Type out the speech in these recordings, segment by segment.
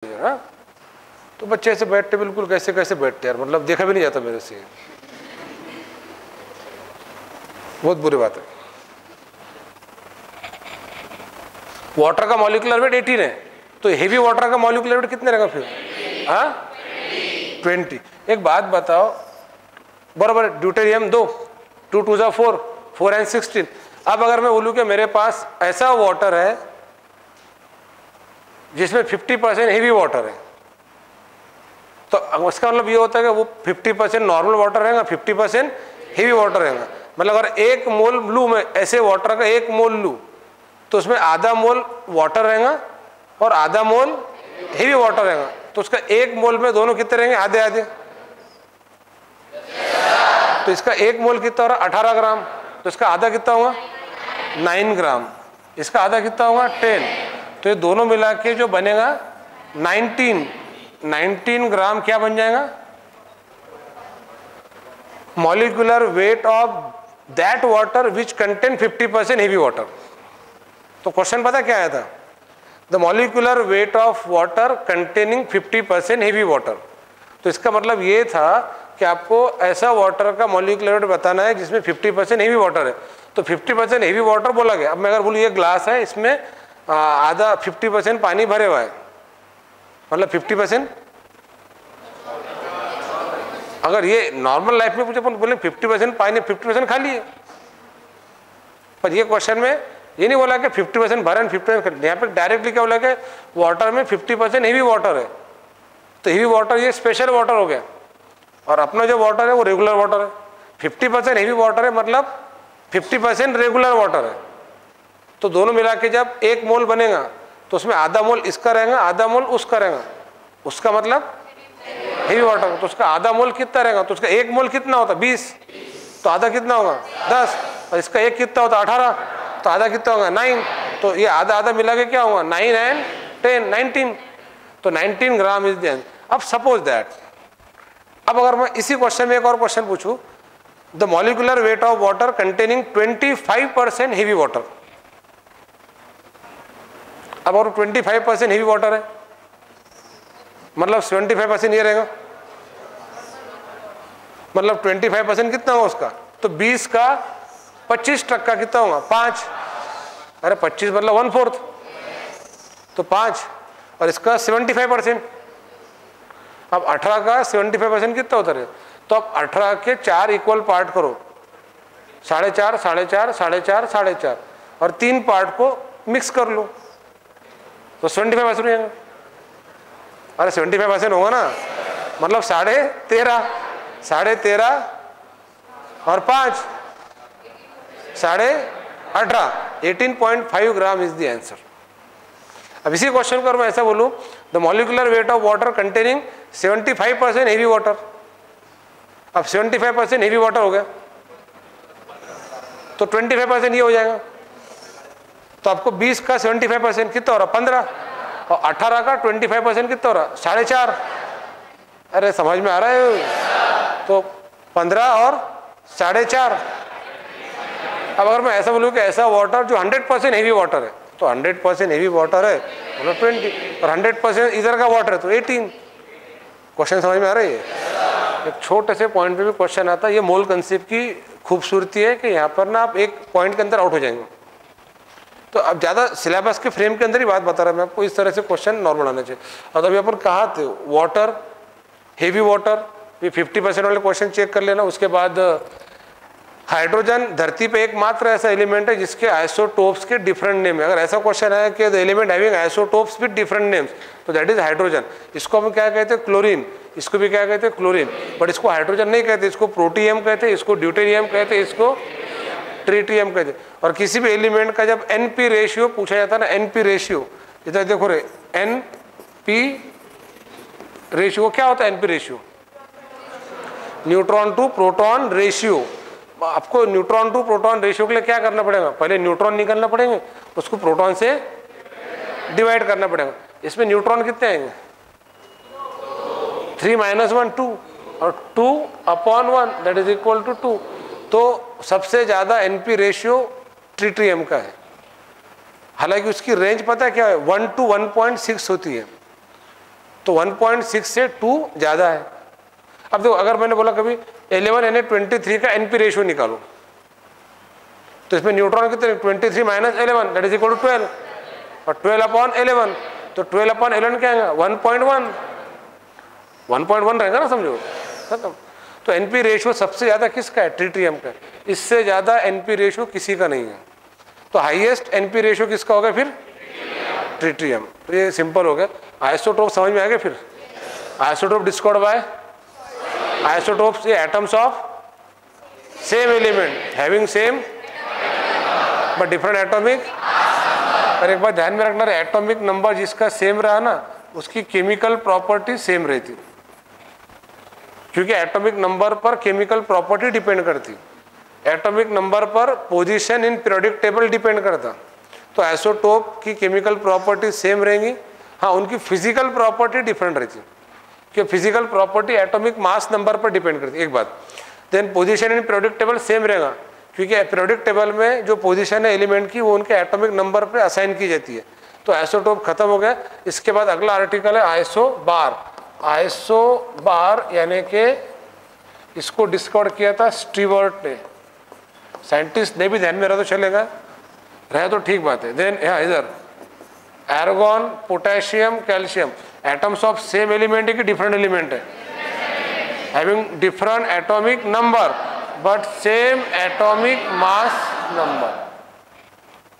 हाँ, तो बच्चे ऐसे बैठते बिल्कुल कैसे कैसे बैठते यार, मतलब देखा भी नहीं जाता मेरे से, बहुत बुरी बात है। वाटर का मॉलिक्यूलर वेट 18 है, तो हेवी वाटर का मॉलिक्यूलर वेट कितने रहेगा फिर? हाँ 20। एक बात बताओ, बराबर ड्यूटेरियम 2, 2 2 जा 4, 4 and 16। अब अगर मैं बोलूँ कि मेरे पास ऐसा वाटर है जिसमें 50% हेवी वाटर है, तो इसका मतलब ये होता है कि वो 50% नॉर्मल वाटर रहेगा, 50% हेवी वाटर रहेगा। मतलब अगर 1 मोल लूँ मैं ऐसे वाटर का, 1 मोल लूँ तो उसमें आधा मोल वाटर रहेगा और आधा मोल हेवी वाटर रहेगा, तो उसका 1 मोल में दोनों कितने रहेंगे? आधे आधे। तो इसका 1 मोल कितना हो रहा? 18 ग्राम। तो इसका आधा कितना होगा? 9 ग्राम। इसका आधा कितना होगा? 10। तो ये दोनों मिला के जो बनेगा 19 ग्राम क्या बन जाएगा? Molecular weight of that water which contain 50% heavy water. तो क्वेश्चन पता क्या आया था? The molecular weight of water containing 50% heavy water. तो इसका मतलब ये था कि आपको ऐसा वाटर का मॉलिक्यूलर वेट बताना है जिसमें 50% हेवी वाटर है। तो 50% हेवी वाटर बोला गया। अब मैं अगर बोलूँ ये ग्लास है, इसमें आधा 50% पानी भरे हुआ है, मतलब 50%। अगर ये नॉर्मल लाइफ में पूछे बोले 50% पानी 50% खाली है, पर ये क्वेश्चन में ये नहीं बोला कि 50% भरा एंड 50%। यहाँ पे डायरेक्टली क्या बोला कि वाटर में 50% हेवी वाटर है। तो हेवी वाटर ये स्पेशल वाटर हो गया, और अपना जो वाटर है वो रेगुलर वाटर है। 50% हेवी वाटर है मतलब 50% रेगुलर वाटर है। तो दोनों मिला के जब 1 मोल बनेगा तो उसमें आधा मोल इसका रहेगा, आधा मोल उसका रहेगा। उसका मतलब हेवी वाटर, तो उसका आधा मोल कितना रहेगा? तो उसका 1 मोल कितना होता? 20। तो आधा कितना होगा? 10। और इसका 1 कितना होता? 18। तो आधा कितना होगा? 9। तो ये आधा आधा मिला के क्या होगा? 9 and 10, 19। तो 19 ग्राम इज द आंसर। अब सपोज दैट, अब अगर मैं इसी क्वेश्चन में एक और क्वेश्चन पूछूं, the molecular weight of water containing 25% heavy water. अब और 25% हेवी वाटर है, मतलब 75% ये रहेगा, मतलब 25% कितना होगा उसका? तो 20 का 25% कितना होगा? 5। अरे 25 मतलब 1/4, तो 5। और इसका 75%। अब 18 का 75% कितना होता है? तो अब 18 के 4 इक्वल पार्ट करो, 4.5, 4.5, 4.5, 4.5, और 3 पार्ट को मिक्स कर लो तो 75% रहेगा। अरे 75% होगा ना, मतलब 13.5, 13.5 और 5, 18.5, 18.5 ग्राम इज द आंसर। अब इसी क्वेश्चन को मैं ऐसा बोलूं, the molecular weight of water containing 75% heavy water. अब 75% हेवी वाटर हो गया, तो 25% ये हो जाएगा। तो आपको 20 का 75% कितना हो रहा? 15। और 18 का 25% कितना हो रहा? 4.5। अरे समझ में आ रहा है? तो 15 और 4.5। अब अगर मैं ऐसा बोलूँ कि ऐसा वाटर जो 100% हेवी वाटर है, तो 100% हेवी वाटर है मतलब 20, और 100% इधर का वाटर है तो 18। क्वेश्चन समझ में आ रहा है? एक छोटे से पॉइंट पे भी क्वेश्चन आता है। ये मोल कंसेप्ट की खूबसूरती है कि यहाँ पर ना आप एक पॉइंट के अंदर आउट हो जाएंगे। तो अब ज़्यादा सिलेबस के फ्रेम के अंदर ही बात बता रहा मैं आपको, इस तरह से क्वेश्चन नॉर्मल आना चाहिए। और अभी अपन कहा थे वाटर, हेवी वाटर, ये 50% वाले क्वेश्चन चेक कर लेना। उसके बाद हाइड्रोजन धरती पे एकमात्र ऐसा एलिमेंट है जिसके आइसोटोप्स के डिफरेंट नेम है। अगर ऐसा क्वेश्चन है कि the element having isotopes with different names, तो दैट इज हाइड्रोजन। इसको हम क्या कहते हैं? क्लोरीन। इसको भी क्या कहते हैं? क्लोरीन। बट इसको हाइड्रोजन नहीं कहते, इसको प्रोटियम कहते हैं, इसको ड्यूटेरियम कहते हैं, इसको ट्रिटियम कहते हैं। और किसी भी एलिमेंट का जब NP रेशियो पूछा जाता है ना, NP रेशियो, इधर देखो रे, NP रेशियो क्या होता है? NP ratio neutron to proton ratio. आपको न्यूट्रॉन टू प्रोटॉन रेशियो के लिए क्या करना पड़ेगा? पहले न्यूट्रॉन निकालना पड़ेंगे, उसको प्रोटॉन से डिवाइड करना पड़ेगा। इसमें न्यूट्रॉन कितने आएंगे? 3 - 1 2, और 2/1 दैट इज इक्वल टू 2। तो सबसे ज्यादा NP रेशियो ट्रिटियम का है। हालांकि उसकी रेंज पता है क्या है? 1 to 1.6 होती है। तो 1.6 से 2 ज़्यादा है। अब देखो, अगर मैंने बोला कभी 11 Na23 का NP रेशियो निकालो, तो इसमें न्यूट्रॉन कितने, 23 minus 11 that is equal to 12, और 12/11, तो 12/11 क्या आएगा, 1.1, 1.1 रहेगा ना, समझो खत्म। तो NP रेशियो सबसे ज़्यादा किसका है, ट्रिटियम का। इससे ज़्यादा NP रेशियो किसी का नहीं है। तो हाईएस्ट NP रेशियो किसका होगा फिर, ट्रिटियम। तो ये सिंपल हो गया। आइसोटोप समझ में आ गया। फिर आइसोटोप डिस्कवर्ड बाय, आइसोटोप्स ये atoms of same element having same but different atomic. और एक बात ध्यान में रखना, एटॉमिक नंबर जिसका सेम रहा ना, उसकी केमिकल प्रॉपर्टी सेम रहती, क्योंकि एटॉमिक नंबर पर केमिकल प्रॉपर्टी डिपेंड करती, एटॉमिक नंबर पर position in periodic table depend करता। तो आइसोटोप की केमिकल प्रॉपर्टी सेम रहेंगी, हाँ उनकी फिजिकल प्रॉपर्टी डिफरेंट रहती, कि physical property atomic mass number पर डिपेंड करती, एक बात। Then position in periodic table same रहेगा, क्योंकि पीरियोडिक टेबल में जो पोजीशन है एलिमेंट की वो उनके एटॉमिक नंबर पे असाइन की जाती है। तो आइसोटोप खत्म हो गया। इसके बाद अगला आर्टिकल है आइसोबार। आइसोबार यानी कि इसको डिस्कवर किया था स्टीवर्ट ने, साइंटिस्ट ने भी ध्यान में रहा तो चलेगा, रहे तो ठीक बात है। देन यहाँ इधर argon, potassium, calcium, atoms of same element है कि डिफरेंट एलिमेंट है, having different atomic number but same atomic mass number.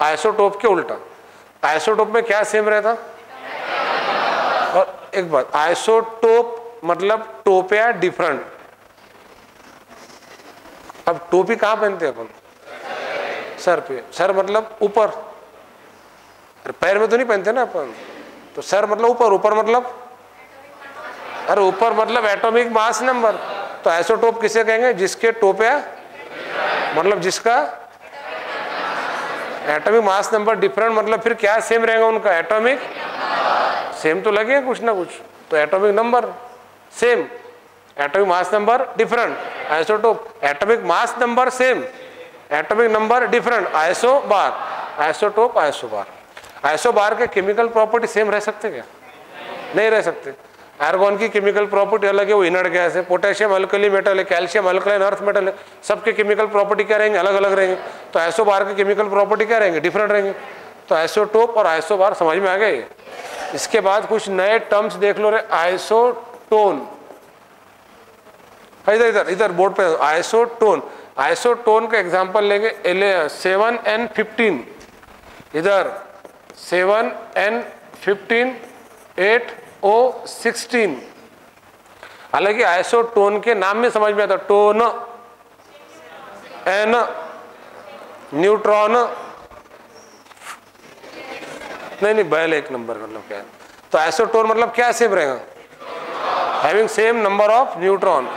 Isotope के उल्टा, आइसोटोप में क्या सेम रहता। और एक बात, आइसोटोप मतलब टोपिया डिफरेंट। अब टोपी कहाँ पहनते हैं अपन, सर पे। सर मतलब ऊपर, पैर में तो नहीं पहनते ना अपन। तो सर मतलब ऊपर, ऊपर मतलब, अरे ऊपर मतलब एटॉमिक मास नंबर। तो आइसोटोप किसे कहेंगे, जिसके टोपिया मतलब जिसका एटॉमिक मास नंबर डिफरेंट, मतलब फिर क्या सेम रहेगा उनका, एटॉमिक सेम तो लगेगा कुछ ना कुछ, तो atomic number same, atomic mass number different. Isotope atomic mass number same, atomic number different, isobar. Isotope, isobar. Isobar के केमिकल प्रॉपर्टी सेम रह सकते क्या, नहीं रह सकते। आर्गन की केमिकल प्रॉपर्टी अलग है, वो इनर्ट गैस है। पोटेशियम अल्कली मेटल है, कैल्शियम अल्कलाइन अर्थ मेटल है, सबके केमिकल प्रॉपर्टी क्या रहेंगे, अलग अलग रहेंगे। तो आइसोबार के केमिकल प्रॉपर्टी क्या रहेंगे, डिफरेंट रहेंगे। तो आइसोटोप और आइसोबार समझ में आ गए। इसके बाद कुछ नए टर्म्स देख लो रे, आइसोटोन। इधर इधर इधर बोर्ड पे आइसोटोन। आइसोटोन का एग्जांपल लेंगे 7n15, इधर 7n15, 8O16। हालांकि आइसोटोन के नाम में समझ में आता, टोन, एन, न्यूट्रॉन, नहीं बैल एक नंबर मतलब क्या है। तो आइसोटोन मतलब क्या सेम रहेगा, having same number of neutron.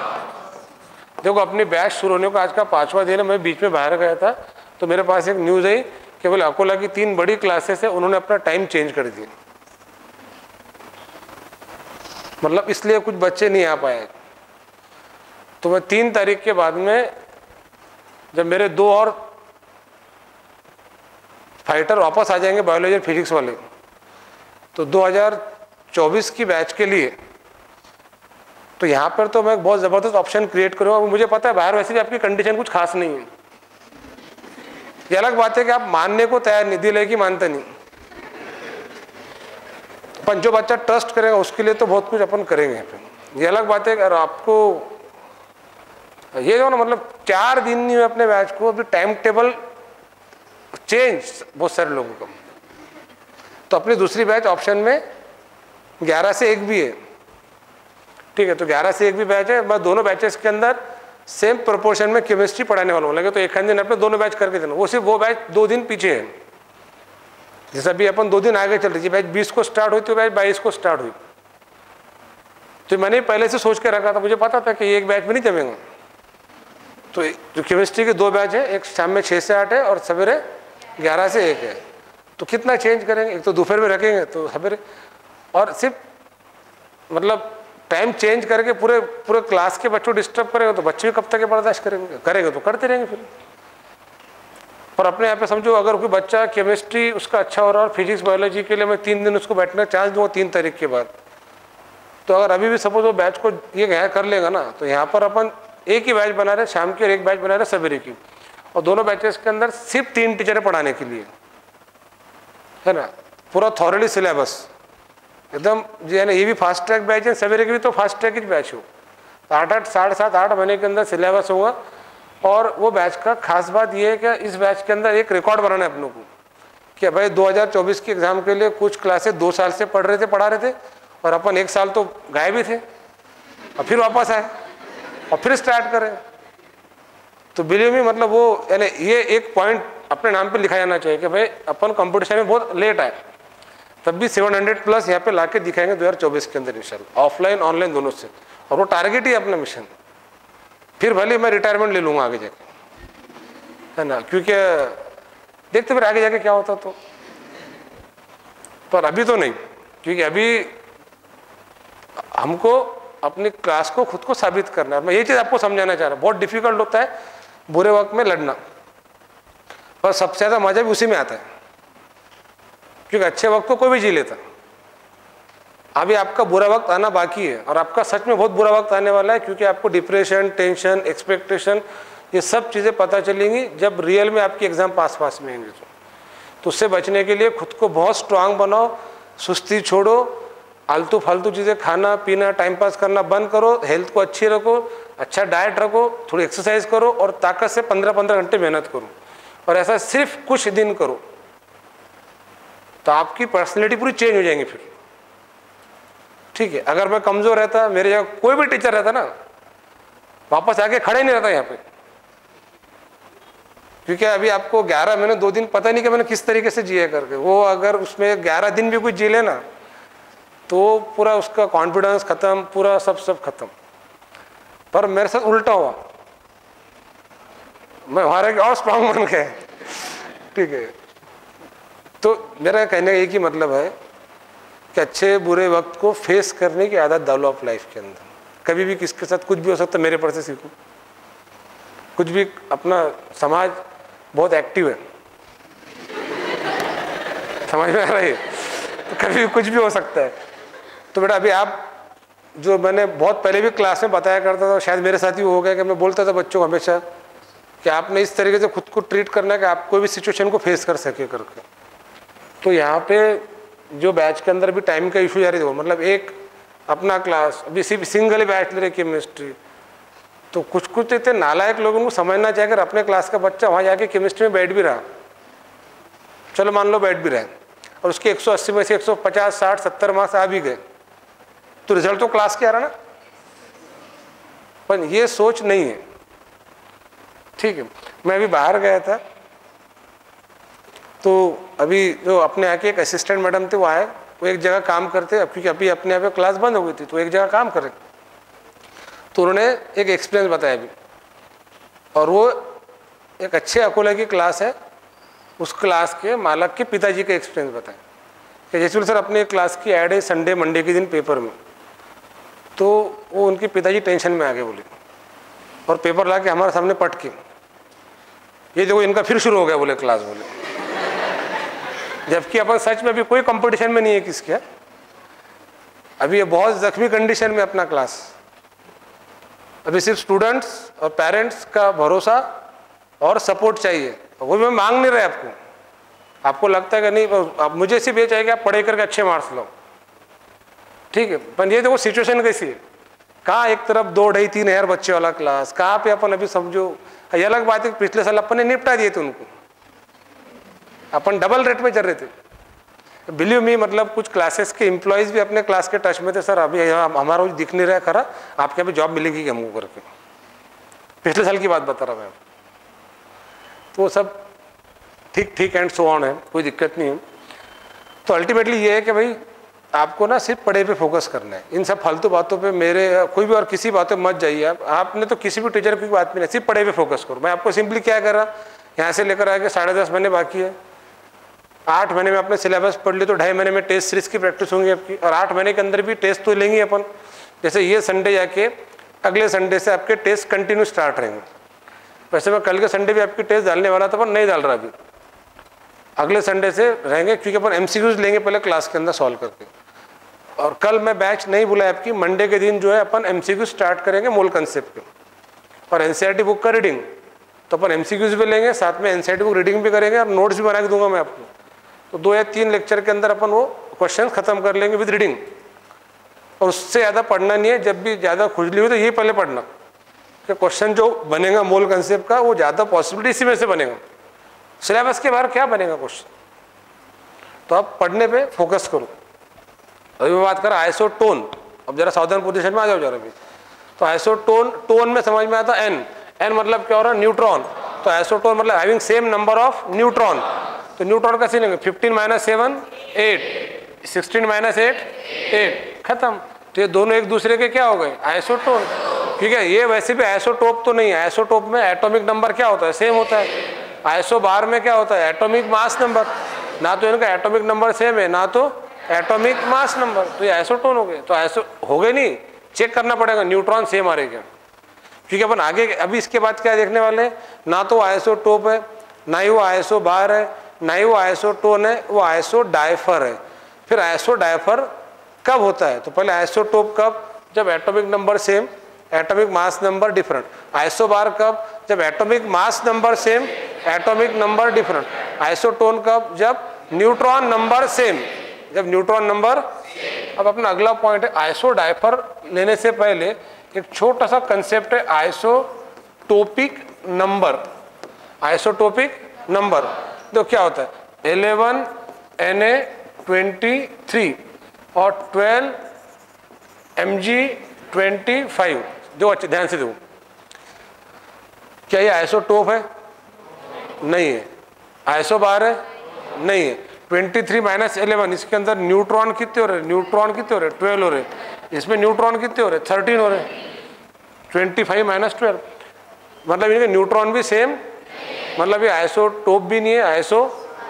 देखो अपनी बैच शुरू होने को आज का 5वां दिन है, मैं बीच में बाहर गया था तो मेरे पास एक न्यूज़ आई कि बोले अकोला की 3 बड़ी क्लासेस है, उन्होंने अपना टाइम चेंज कर दिया, मतलब इसलिए कुछ बच्चे नहीं आ पाए। तो मैं 3 तारीख के बाद में जब मेरे 2 और फाइटर वापस आ जाएंगे बायोलॉजी और फिजिक्स वाले, तो 2024 की बैच के लिए तो यहाँ पर तो मैं बहुत ज़बरदस्त ऑप्शन क्रिएट करूँगा। मुझे पता है बाहर वैसे भी आपकी कंडीशन कुछ खास नहीं है। ये अलग बात है कि आप मानने को तैयार नहीं, दिल है कि मानते नहीं। अपन जो बच्चा ट्रस्ट करेगा उसके लिए तो बहुत कुछ अपन करेंगे। ये अलग बात है अगर आपको ये जो ना मतलब 4 दिन नहीं हुए अपने बैच को, अभी टाइम टेबल चेंज बहुत सारे लोगों का। तो अपनी दूसरी बैच ऑप्शन में 11 से 1 भी है, ठीक है। तो 11 से 1 भी बैच है। मैं दोनों बैचेस के अंदर सेम प्रोपोर्शन में केमिस्ट्री पढ़ाने वाला हूँ। लगे तो एक दिन अपने दोनों बैच करके देना, वो सिर्फ वो बैच 2 दिन पीछे है। जैसे अभी अपन 2 दिन आगे चल रही है, बैच 20 को स्टार्ट हुई तो बैच 22 को स्टार्ट हुई। तो मैंने पहले से सोच के रखा था, मुझे पता था कि एक बैच में नहीं जमेगा। तो जो केमिस्ट्री के 2 बैच है, एक शाम में 6 से 8 है और सवेरे 11 से 1 है। तो कितना चेंज करेंगे, एक तो दोपहर में रखेंगे तो सवेरे, और सिर्फ मतलब टाइम चेंज करके पूरे क्लास के बच्चों डिस्टर्ब करेंगे तो बच्चे भी कब तक बर्दाश्त करेंगे तो करते रहेंगे फिर। पर अपने यहाँ पे समझो अगर कोई बच्चा केमिस्ट्री उसका अच्छा हो रहा है और फिजिक्स बायोलॉजी के लिए मैं 3 दिन उसको बैठने का चांस दूंगा 3 तारीख के बाद, तो अगर अभी भी सपोज वो बैच को ये यहाँ कर लेगा ना, तो यहाँ पर अपन एक ही बैच बना रहे शाम की और एक बैच बना रहे सवेरे की, और दोनों बैचेस के अंदर सिर्फ 3 टीचरें पढ़ाने के लिए, है ना, पूरा थॉरली सिलेबस एकदम जो है ना। ये भी फास्ट ट्रैक बैच है, सवेरे की भी तो फास्ट ट्रैक ही बैच हो। 8-8 7.5-8 महीने के अंदर सिलेबस होगा। और वो बैच का खास बात ये है कि इस बैच के अंदर एक रिकॉर्ड बनाना है अपनों को कि भाई 2024 के एग्जाम के लिए कुछ क्लासेस 2 साल से पढ़ा रहे थे और अपन 1 साल तो गायब ही थे, और फिर वापस आए और फिर स्टार्ट करें। तो बिलीव मी, मतलब वो यानी ये एक पॉइंट अपने नाम पे लिखा जाना चाहिए कि भाई अपन कंपटीशन में बहुत लेट आए, तब भी 700 प्लस यहाँ पे लाके दिखाएंगे 2024 के अंदर इंशाल्लाह, ऑफलाइन ऑनलाइन दोनों से। और वो टारगेट ही अपना मिशन। फिर भले मैं रिटायरमेंट ले लूँगा आगे जाके, है ना, क्योंकि देखते फिर आगे जाके क्या होता तो, पर अभी तो नहीं, क्योंकि अभी हमको अपनी क्लास को खुद को साबित करना है। मैं ये चीज़ आपको समझाना चाह रहा हूँ। बहुत डिफिकल्ट होता है बुरे वक्त में लड़ना, पर सबसे ज़्यादा मजा भी उसी में आता है, क्योंकि अच्छे वक्त को कोई भी जी लेता। अभी आपका बुरा वक्त आना बाकी है, और आपका सच में बहुत बुरा वक्त आने वाला है, क्योंकि आपको डिप्रेशन, टेंशन, एक्सपेक्टेशन, ये सब चीज़ें पता चलेंगी जब रियल में आपकी एग्ज़ाम पास में आएंगे। तो उससे बचने के लिए खुद को बहुत स्ट्रांग बनाओ, सुस्ती छोड़ो, आलतू फालतू चीज़ें खाना पीना टाइम पास करना बंद करो, हेल्थ को अच्छी रखो, अच्छा डाइट रखो, थोड़ी एक्सरसाइज करो, और ताकत से 15-15 घंटे मेहनत करो। और ऐसा सिर्फ कुछ दिन करो, तो आपकी पर्सनैलिटी पूरी चेंज हो जाएंगी फिर। ठीक है, अगर मैं कमज़ोर रहता, मेरे जगह कोई भी टीचर रहता ना, वापस आके खड़े नहीं रहता यहाँ पे, क्योंकि अभी आपको 11 महीने 2 दिन पता नहीं कि मैंने किस तरीके से जिया करके, वो अगर उसमें 11 दिन भी कुछ जी लेना तो पूरा उसका कॉन्फिडेंस खत्म, पूरा सब खत्म। पर मेरे साथ उल्टा हुआ, मैं हमारे और स्ट्रांग बन गए। ठीक है, तो मेरा कहने का एक ही मतलब है कि अच्छे बुरे वक्त को फेस करने की आदत डालो आप लाइफ के अंदर। कभी भी किसके साथ कुछ भी हो सकता है, मेरे पर से सीखो कुछ भी। अपना समाज बहुत एक्टिव है, समझ में आ रहा है, तो कभी भी कुछ भी हो सकता है। तो बेटा अभी आप जो मैंने बहुत पहले भी क्लास में बताया करता था, शायद मेरे साथ ही हो गया कि मैं बोलता था बच्चों को हमेशा कि आपने इस तरीके से खुद को ट्रीट करना है कि आप कोई भी सिचुएशन को फेस कर सके करके। तो यहाँ पे जो बैच के अंदर भी टाइम का इशू जारी हो, मतलब एक अपना क्लास अभी सिर्फ सिंगल बैच ले रहे केमिस्ट्री, तो कुछ इतने नालायक लोगों को समझना चाहिए अगर अपने क्लास का बच्चा वहाँ जाके केमिस्ट्री में बैठ भी रहा, चलो मान लो बैठ भी रहे, और उसके 180 में से 150 60 70 मार्क्स आ भी गए, तो रिजल्ट तो क्लास के आ रहा ना। पर ये सोच नहीं है। ठीक है, मैं अभी बाहर गया था, तो अभी जो अपने यहाँ के एक असिस्टेंट मैडम थे वो आए, वो एक जगह काम करते, क्योंकि अभी अपने यहाँ पे क्लास बंद हो गई थी, तो एक जगह काम कर रहे, तो उन्होंने एक एक्सपीरियंस बताया अभी, और वो एक अच्छे अकोला की क्लास है, उस क्लास के मालक के पिताजी का एक्सपीरियंस बताया कि जैसे सर अपने क्लास की ऐड है संडे मंडे के दिन पेपर में, तो वो उनके पिताजी टेंशन में आ गए बोले, और पेपर ला के हमारे सामने पट के, ये देखो इनका फिर शुरू हो गया बोले क्लास, बोले जबकि अपन सच में अभी कोई कंपटीशन में नहीं है किसके, अभी ये बहुत जख्मी कंडीशन में अपना क्लास, अभी सिर्फ स्टूडेंट्स और पेरेंट्स का भरोसा और सपोर्ट चाहिए, वो भी मैं मांग नहीं रहा आपको, आपको लगता है कि नहीं अब मुझे सिर्फ ये चाहिए कि आप पढ़े करके अच्छे मार्क्स लो। ठीक है, पर ये देखो सिचुएशन कैसी है, कहाँ एक तरफ 2-2.5-3 बच्चे वाला क्लास, कहाँ पे अपन अभी समझो, ये अलग बात है पिछले साल अपन ने निपटा दिए थे उनको, अपन डबल रेट में चल रहे थे। बिलीव मी, मतलब कुछ क्लासेस के एम्प्लॉयज़ भी अपने क्लास के टच में थे, सर अभी हमारा दिख नहीं रहा खरा, आपके यहाँ पे जॉब मिलेगी क्या हमको करके, पिछले साल की बात बता रहा मैं। तो वो सब ठीक एंड सो ऑन है, कोई दिक्कत नहीं है। तो अल्टीमेटली ये है कि भाई आपको ना सिर्फ पढ़ाई पे फोकस करना है, इन सब फालतू बातों पे मेरे कोई भी और किसी बातों में मत जाइए आप। आपने तो किसी भी टीचर की बात में नहीं, सिर्फ पढ़ाई पे फोकस करो। मैं आपको सिंपली क्या कर रहा, यहाँ से लेकर आके 10.5 महीने बाकी है, 8 महीने में आपने सिलेबस पढ़ लिया, तो 2.5 महीने में टेस्ट सीरीज की प्रैक्टिस होंगी आपकी, और 8 महीने के अंदर भी टेस्ट तो लेंगे अपन। जैसे ये संडे जाके अगले संडे से आपके टेस्ट कंटिन्यू स्टार्ट रहेंगे। वैसे मैं कल के संडे भी आपकी टेस्ट डालने वाला था, पर नहीं डाल रहा अभी, अगले संडे से रहेंगे, क्योंकि अपन MCQs लेंगे पहले क्लास के अंदर सॉल्व करके। और कल मैं बैच नहीं बुलाया आपकी, मंडे के दिन जो है अपन एमसीक्यू स्टार्ट करेंगे मोल कंसेप्ट के, और एनसीईआरटी बुक का रीडिंग, तो अपन एमसीक्यूज भी लेंगे, साथ में एनसीईआरटी बुक रीडिंग भी करेंगे और नोट्स भी बना के दूंगा मैं आपको। तो 2 या 3 लेक्चर के अंदर अपन वो क्वेश्चन खत्म कर लेंगे विद रीडिंग, और उससे ज़्यादा पढ़ना नहीं है। जब भी ज़्यादा खुजली हो तो ये पहले पढ़ना कि क्वेश्चन जो बनेगा मोल कंसेप्ट का वो ज़्यादा पॉसिबिलिटी इसी में से बनेगा, सिलेबस के बाहर क्या बनेगा क्वेश्चन। तो आप पढ़ने पे फोकस करो। अभी मैं बात कर रहा आइसोटोन, अब जरा सावधान पोजीशन में आ जाओ जरा भी। तो आइसोटोन, टोन में समझ में आता एन, एन मतलब क्या हो रहा है, न्यूट्रॉन। तो आइसोटोन मतलब having same number of neutron. तो न्यूट्रॉन कैसे लेंगे, 15 - 7 8, 16 - 8 8, खत्म। तो ये दोनों एक दूसरे के क्या हो गए, आइसोटोन। ठीक है, ये वैसे भी आइसोटोप तो नहीं है। आइसोटोप में एटॉमिक नंबर क्या होता है, सेम होता है। आइसो बार में क्या होता है, एटॉमिक मास नंबर। ना तो इनका एटॉमिक नंबर सेम है, ना तो एटॉमिक मास नंबर। तो ये आइसोटोन हो गए। तो आइसो हो गए नहीं, चेक करना पड़ेगा न्यूट्रॉन सेम आ रहे क्या। क्योंकि अपन आगे अभी इसके बाद क्या देखने वाले हैं, ना तो आइसोटोप है, ना ही वो आइसो बार है, ना ही वो आइसोटोन है, वो आइसो डायफर है। फिर आइसो डायफर कब होता है, तो पहले आइसोटोप कब, जब atomic number same, atomic mass number different. Isobar कब, जब atomic mass number same, atomic number different. Isotone कब, जब न्यूट्रॉन नंबर सेम, जब न्यूट्रॉन नंबर। अब अपना अगला पॉइंट है आइसो डायफर लेने से पहले एक छोटा सा कंसेप्ट है आइसोटोपिक नंबर। आइसोटोपिक नंबर तो क्या होता है, 11 Na23 और 12 Mg25। जो अच्छे ध्यान से देखो, क्या ये आइसोटोप है, नहीं है। आइसो बार है, नहीं है। 23 - 11, इसके अंदर न्यूट्रॉन कितने हो रहे, न्यूट्रॉन कितने हो रहे, 12 हो रहे। इसमें न्यूट्रॉन कितने हो रहे, 13 हो रहे। 25 - 12 मतलब इनके न्यूट्रॉन भी सेम, मतलब ये आइसोटोप भी नहीं है, आइसो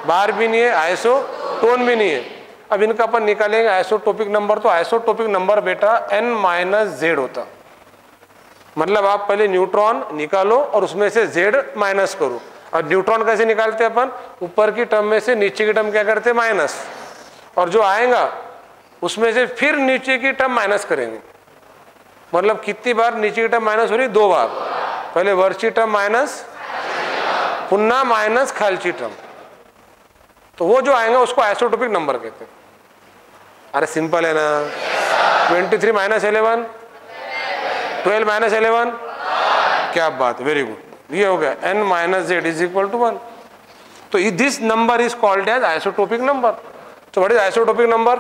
बार भी नहीं है, आइसोटोन भी नहीं है। अब इनका अपन निकालेंगे आइसोटोपिक नंबर। तो आइसोटोपिक नंबर बेटा n - z होता, मतलब आप पहले न्यूट्रॉन निकालो और उसमें से z माइनस करो। और न्यूट्रॉन कैसे निकालते हैं अपन, ऊपर की टर्म में से नीचे की टर्म क्या करते हैं, माइनस, और जो आएगा उसमें से फिर नीचे की टर्म माइनस करेंगे। मतलब कितनी बार नीचे की टर्म माइनस हो रही, 2 बार। पहले वरची टर्म माइनस, पुन्हा माइनस खालची टर्म। तो वो जो आएगा उसको आइसोटोपिक नंबर कहते हैं। अरे सिंपल है ना, 23 - 11, 12 - 11, क्या बात, वेरी गुड, ये हो गया n - z = 1। तो this number is called as isotopic number. तो what is isotopic number,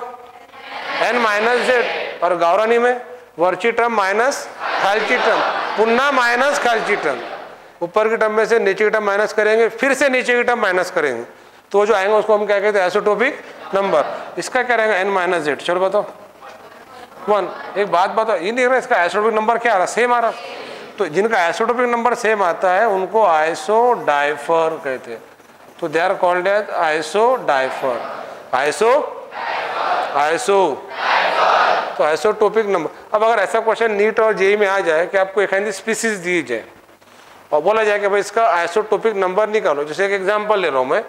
n - z, और गावरानी में वर्ची टर्म माइनस खालची टर्म, पुन्हा माइनस खालची टर्म। ऊपर की टर्म में से नीचे की टर्म माइनस करेंगे, फिर से नीचे की टर्म माइनस करेंगे, तो जो आएगा उसको हम क्या कहते हैं, आइसोटोपिक नंबर। इसका क्या रहेगा, n - z। चलो बताओ 1। एक बात बताओ, ये नहीं रहा इसका आइसोटोपिक नंबर क्या आ रहा, सेम आ रहा। तो जिनका आइसोटोपिक नंबर सेम आता है उनको आइसो डायफर कहते हैं। तो they are called as isodiapher, iso. तो आइसोटोपिक नंबर। अब अगर ऐसा क्वेश्चन नीट और जेईई में आ जाए कि आपको एक स्पीसीज दी जाए और बोला जाए कि भाई इसका आइसोटोपिक नंबर निकालो, जैसे एक एग्जांपल ले रहा हूं मैं,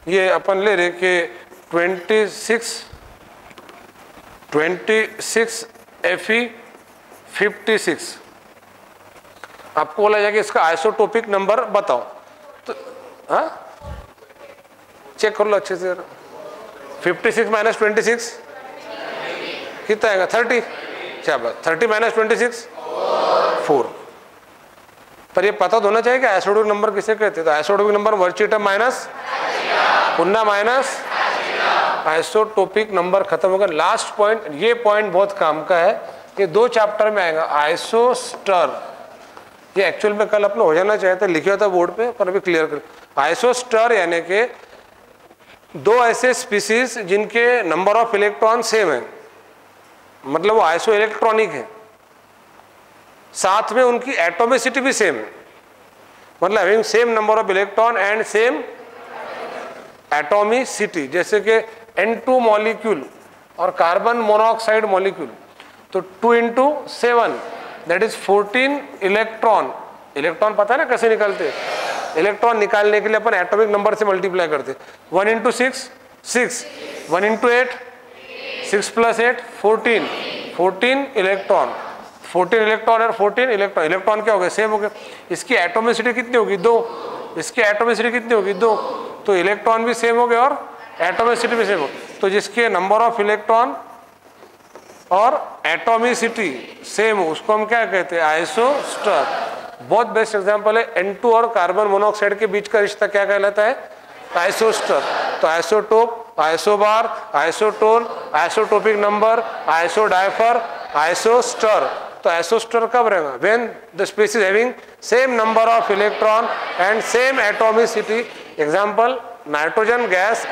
ये अपन ले रहे कि 26 Fe56, आपको बोला जाए कि इसका आइसोटोपिक नंबर बताओ। तो हाँ चेक कर लो अच्छे से। 56 - 26 कितना आएगा, 30। क्या बात, 30 - 26 4। पर ये पता तो होना चाहिए कि आइसोटोपिक नंबर किसे कहते हैं। तो आइसोटोपिक नंबर वर्ची टर्म माइनस, पुन्ना माइनस, आइसोटोपिक नंबर खत्म होगा। लास्ट पॉइंट, ये पॉइंट बहुत काम का है, ये 2 चैप्टर में आएगा, आइसोस्टर। ये एक्चुअल में कल अपना हो जाना चाहिए था, लिखा था बोर्ड पे, पर अभी क्लियर कर। आइसोस्टर यानी कि 2 ऐसे स्पीसीज जिनके नंबर ऑफ इलेक्ट्रॉन सेम है, मतलब वो आइसो इलेक्ट्रॉनिक है, साथ में उनकी एटोमिसिटी भी सेम है, मतलब having same number of electron and same atomicity. जैसे कि N2 मॉलिक्यूल और कार्बन मोनोऑक्साइड मॉलिक्यूल, तो 2 × 7 दैट इज 14 इलेक्ट्रॉन। इलेक्ट्रॉन पता है ना कैसे निकालते, इलेक्ट्रॉन निकालने के लिए अपन एटॉमिक नंबर से मल्टीप्लाई करते। 1 × 6 6, 1 × 8 6 + 8 14, 14 इलेक्ट्रॉन, 14 इलेक्ट्रॉन और 14 इलेक्ट्रॉन, इलेक्ट्रॉन क्या हो गए, सेम हो गए। इसकी एटॉमिसिटी कितनी होगी, 2, इसकी एटॉमिसिटी कितनी होगी, 2, तो इलेक्ट्रॉन भी सेम हो गए और एटॉमिसिटी भी सेम हो। तो जिसके नंबर ऑफ इलेक्ट्रॉन और एटॉमिसिटी सेम हो उसको हम क्या कहते हैं, आइसोस्टर। बहुत बेस्ट एग्जांपल है N2 और कार्बन मोनोऑक्साइड के बीच का रिश्ता क्या कहलाता है, आइसोस्टर। तो isotope, isobar, isotone, isotopic number, isodiapher, isostere. तो आइसोस्टर कब रहेगा, when the space is having same number of electron and same atomicity. Example nitrogen gas